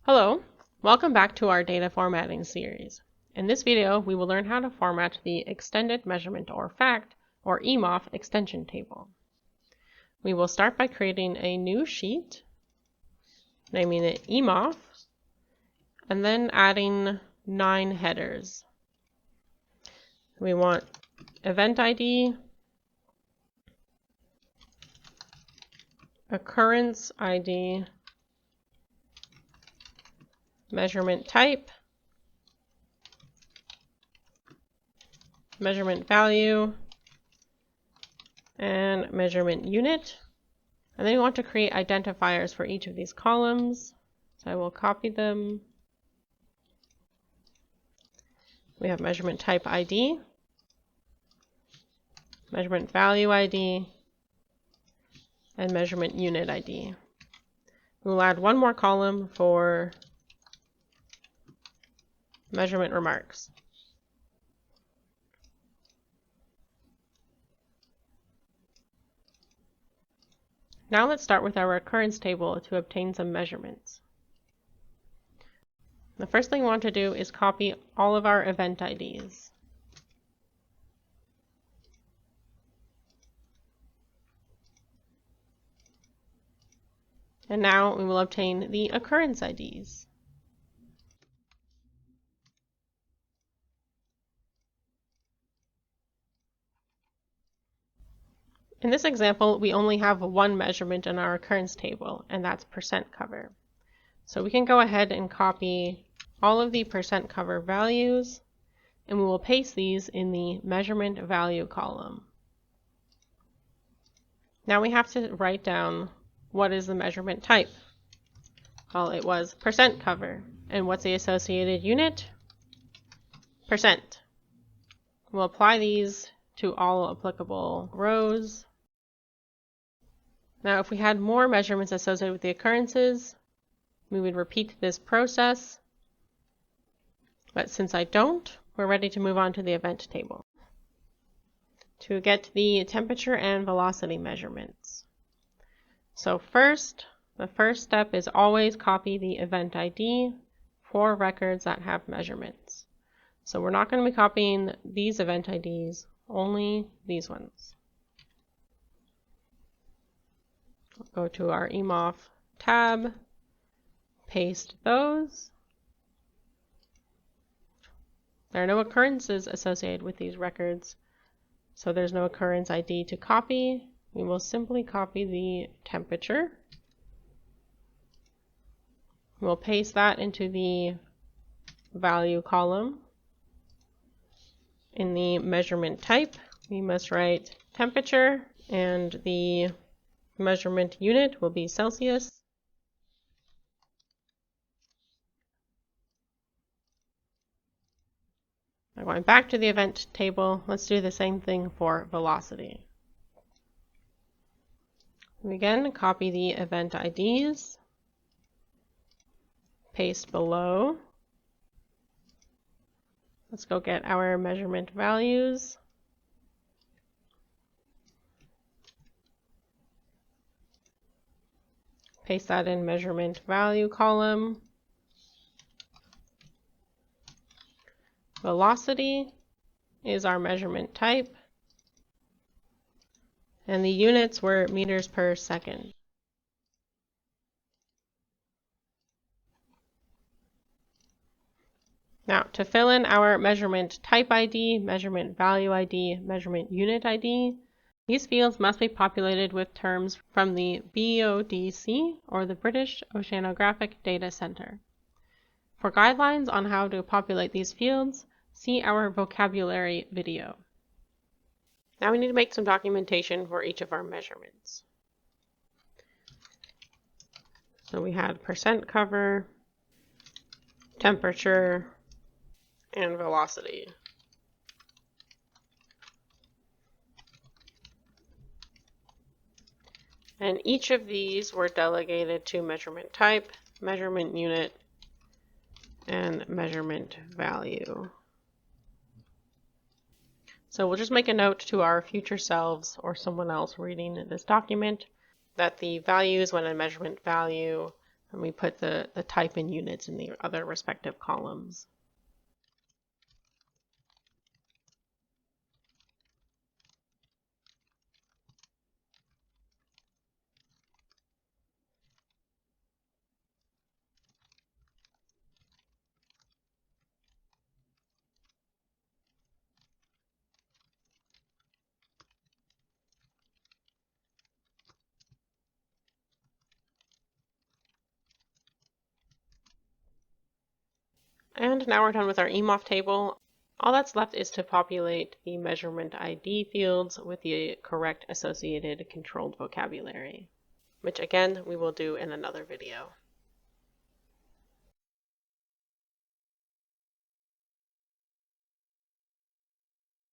Hello, welcome back to our data formatting series. In this video, we will learn how to format the extendedMeasurementOrFact, or eMoF, extension table. We will start by creating a new sheet, naming it eMoF, and then adding 9 headers. We want event ID, occurrence ID, measurement type, measurement value, and measurement unit. And then we want to create identifiers for each of these columns. So I will copy them. We have measurement type ID, measurement value ID, and measurement unit ID. We'll add one more column for measurement remarks. Now let's start with our occurrence table to obtain some measurements. The first thing we want to do is copy all of our event IDs. And now we will obtain the occurrence IDs. In this example, we only have one measurement in our occurrence table, and that's percent cover. So we can go ahead and copy all of the percent cover values, and we will paste these in the measurement value column. Now we have to write down what is the measurement type. Well, it was percent cover. And what's the associated unit? Percent. We'll apply these to all applicable rows. Now, if we had more measurements associated with the occurrences, we would repeat this process. But since I don't, we're ready to move on to the event table to get the temperature and velocity measurements. So the first step is always copy the event ID for records that have measurements. So we're not going to be copying these event IDs, only these ones. Go to our eMoF tab, paste those. There are no occurrences associated with these records, so there's no occurrence ID to copy. We will simply copy the temperature. We'll paste that into the value column. In the measurement type, we must write temperature, and the measurement unit will be Celsius. Now going back to the event table, let's do the same thing for velocity. We again copy the event IDs, paste below. Let's go get our measurement values. Paste that in measurement value column. Velocity is our measurement type. And the units were meters per second. Now, to fill in our measurement type ID, measurement value ID, measurement unit ID, these fields must be populated with terms from the BODC, or the British Oceanographic Data Center. For guidelines on how to populate these fields, see our vocabulary video. Now we need to make some documentation for each of our measurements. So we had percent cover, temperature, and velocity. And each of these were delegated to measurement type, measurement unit, and measurement value. So we'll just make a note to our future selves or someone else reading this document that the values went in measurement value, and we put the type and units in the other respective columns. And now we're done with our eMoF table. All that's left is to populate the measurement ID fields with the correct associated controlled vocabulary, which again we will do in another video.